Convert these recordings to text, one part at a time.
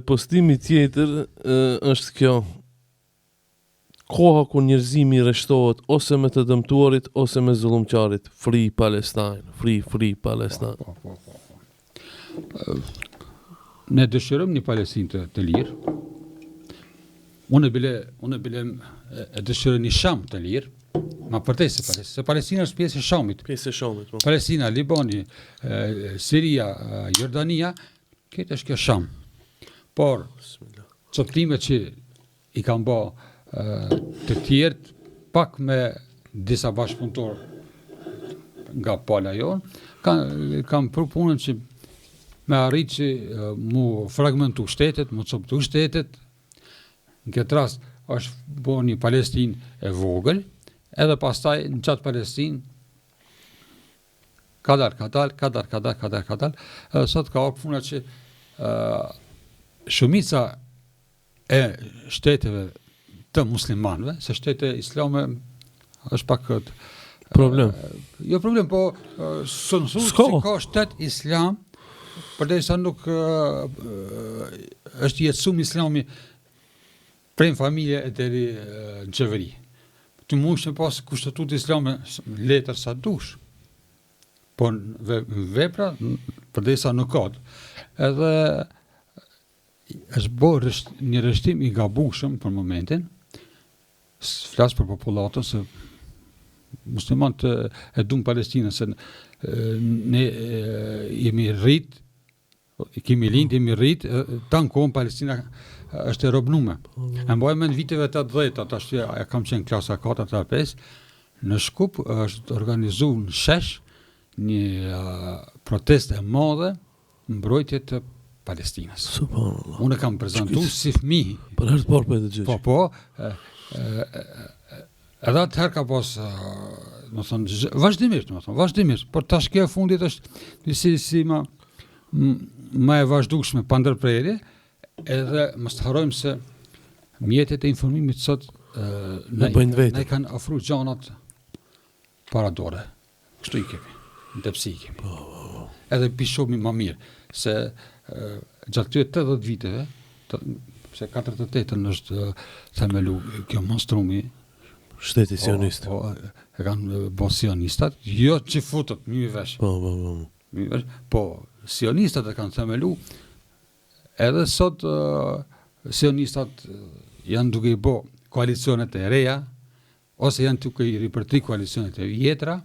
Postimi tjetër është kjo. Koha ku njerëzimi rreshtohet ose me të dëmtuarit ose me zullumqarit. Free Palestine, free Palestine. Ne dëshirojmë një Palestinë të lirë. Unë bile e dëshiroj një Sham të lirë. Ma përtej se Palestina është pjesë e Shamit. Pjesë e Shamit. Palestina, Libani, Siria, Jordania, këtë është kjo Sham. Por, coptimet që i kanë bë të tjerë, pak me disa bashkëpunëtor nga pala jonë, kanë përpunën që me arrit që mu fragmentu shtetet, mu coptu shtetet. Në këtë rast është bo një Palestinë e vogël, edhe pastaj në qatë Palestinë kadar. Sot ka orë puna që shumica e shteteve të muslimanëve, se shtete islame është pak problem. Jo problem, po se ka shtet islam, përderisa nuk është jetësum islami prej familje e deri në qeveri. Të mund të pas kushtetut islame letër sa dush. Po vepra përderisa nuk ka. Edhe është bërë një rreshtim i gabueshëm për momentin. Flas për popullatën se muslimanët e duan Palestinën, se ne jemi rrit, kemi lind, jemi rrit, tankon Palestina është e robnume. E mbajmë në viteve të 80-ta, tash e kam qenë klasa 4-5, në Shkup është organizuar në shesh një protestë e madhe mbrojtje të Palestinës. Subhanallah. Unë kam prezantuar si fëmijë. Për herë të parë po e dëgjoj. Po. Edhe atëherë ka pas, vazhdimisht, por tash kjo e fundit është si ma e vazhdueshme pa ndërprerje, edhe mos të harrojmë se mjetet e informimit sot ne kanë ofruar gjanat para dore. Kështu i kemi, në tepsi i kemi. Edhe pishomi më mirë, se gjatë këtyre 80 viteve, se 48-ën është themelu kjo monstrumi, shteti sionist. E kanë bo sionistat, jo që futët, mi vesh. Po, sionistat e kanë themelu, edhe sot sionistat janë duke i bo koalicionet e reja, ose janë duke i ripërtri koalicionet e vjetra,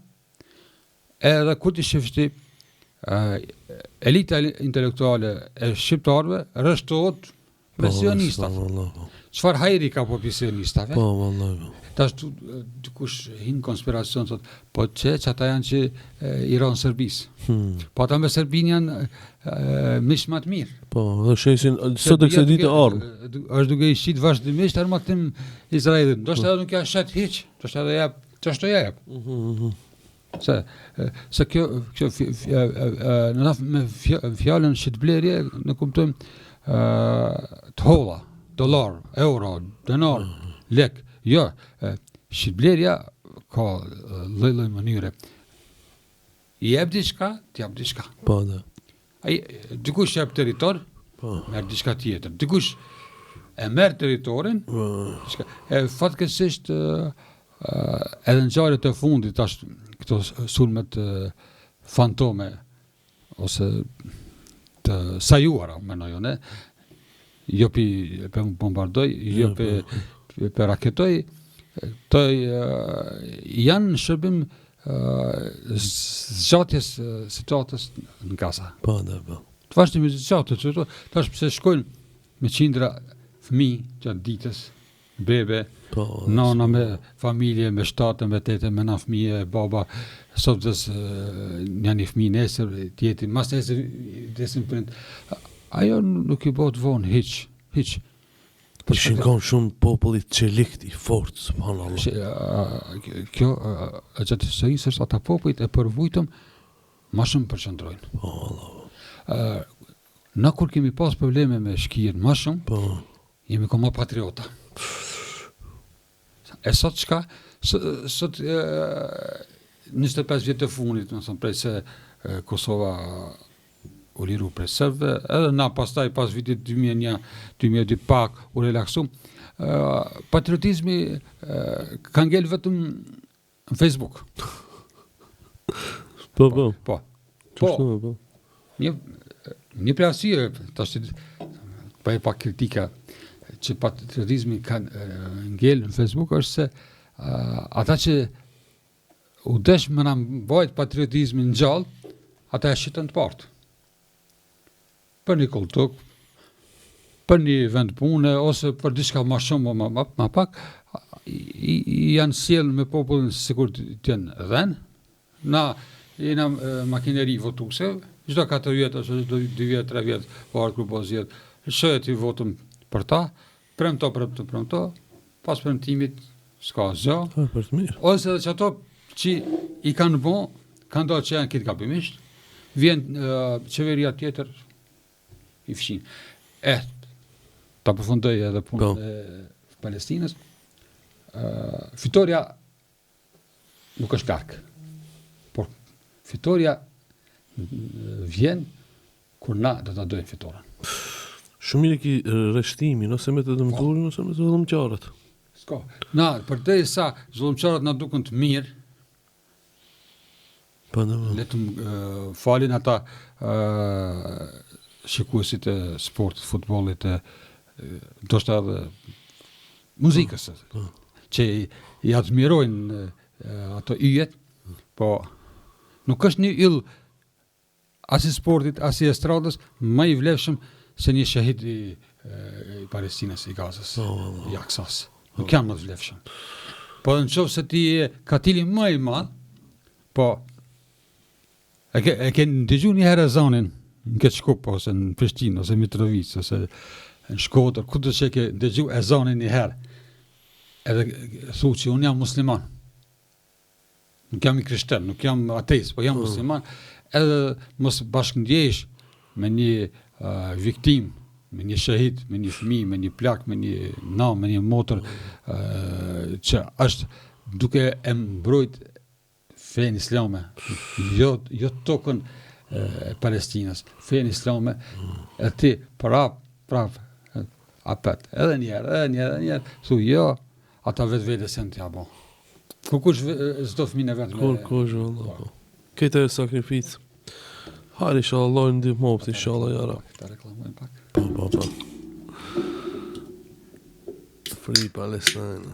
edhe kur t'i shifti, elita intelektuale e shqiptarëve rreshtohet me sionistat. Çfarë hajri ka po pi sionistave? Po, vallai. Tash dikush hin konspiracion thot, po që ata janë që i ran Serbis. Po ata me Serbin janë mish më të mirë. Po, dhe shesin sot ekse ditë armë. Është duke i shit vazhdimisht armatim Izraelit. Ndoshta edhe nuk ja shet hiç, ndoshta edhe jap, ç'është jap. Se kjo me fjalën shitblerje ne kuptojmë të holla, dollar, euro, denar, lek. Jo, shitblerja ka lloj mënyre. I jep diçka, t'jap diçka. Po, da. Ai dikush jep territor, merr diçka tjetër. Dikush e merr territorin, fatkeqësisht edhe në ngjarjet e fundit tash këto sulmet fantome ose të sajuara, mendoj unë, jo për bombardoj, jo për raketoj, të janë në shërbim zgjatjes situatës në Gaza. Po, da, po. Të vazhdimisht zgjatjes, tash pse shkojnë me qindra fëmijë gjatë ditës, bebe, nana me familje, me shtate, me tete, me na fëmije, baba, sot një fëmijë nesër, tjeti, mas nesër desin prind. Ajo nuk i bëhet vonë, hiç. Ishin kanë shumë popullit çelikt i fortë, subhanallah. Kjo, gjatë historisë është ata popullit e përvujtëm, ma shumë përqëndrojnë. Na kur kemi pas probleme me shkirë ma shumë, jemi koma patriota. E sot çka? Sot 25 vjet të fundit, më thon, prej se Kosova u liru prej serbëve, edhe na pastaj pas vitit 2001-2002 pak u relaksum. Patriotizmi ka ngel vetëm në Facebook. Po. Po. Një prej arsye, tash pa e pak kritika që patriotizmi ka ngel në Facebook është se ata që u desh më na mbajt patriotizmin gjallë, ata e shitën të partë. Për një kultur, për një vend pune, ose për diçka ma shumë o ma pak, janë sjellë me popullin sikur të jenë dhenë. Na jena makineri votuse, çdo 4 vjet ose 2 vjet, 3 vjet, por grupo zgjedh, shohet i votëm për ta, premto, pas premtimit s'ka zë. Për të mirë. Ose edhe që ato që i kanë bon, kanë do që janë kitë gabimisht, vjen qeveria tjetër i fshin. Ta përfundoj edhe punën e Palestinës. Fitoria nuk është larg, por fitoria vjen kur na do ta dojmë fitoren. Shumë mirë ki rreshtimin, ose me të dëmturin, ose me të zullumqarët. S'ka. Na, përderisa zullumqarët na duken të mirë, letëm falin ata shikuesit e sportit, futbollit, ndoshta edhe muzikës, që i admirojnë ato yjet, po nuk është një yll as i sportit, as i estradës, më i vlefshëm se një shahid i Palestinës, i Gazës, i Aksas. Nuk janë më të vlefshëm. Po në qoftë se ti je katili më i madh, po e ke dëgjuar një herë ezanin në këtë Shkup, ose në Prishtinë, ose në Mitrovic, ose në Shkodër, kudo që ke dëgjuar ezanin një herë, edhe thu që unë jam musliman. Nuk jam i krishterë, nuk jam ateist, po jam musliman, edhe mos bashkëndjesh me një viktim, me një shahid, me një fëmijë, me një plak, me një nam, me një motër, që është duke e mbrojt fenë islame, jo tokën e Palestinës, fenë islame, e ti prap, apet, edhe njerë, thu jo, ata vetë se në t'ja bo. Kush zdo fëmijën e vetë Kush, Allah. Këtë e sakrificë. Hajde, inshallah, ndihmoft, inshallah, jara. Ta reklamojmë pak. Po. Free Palestine.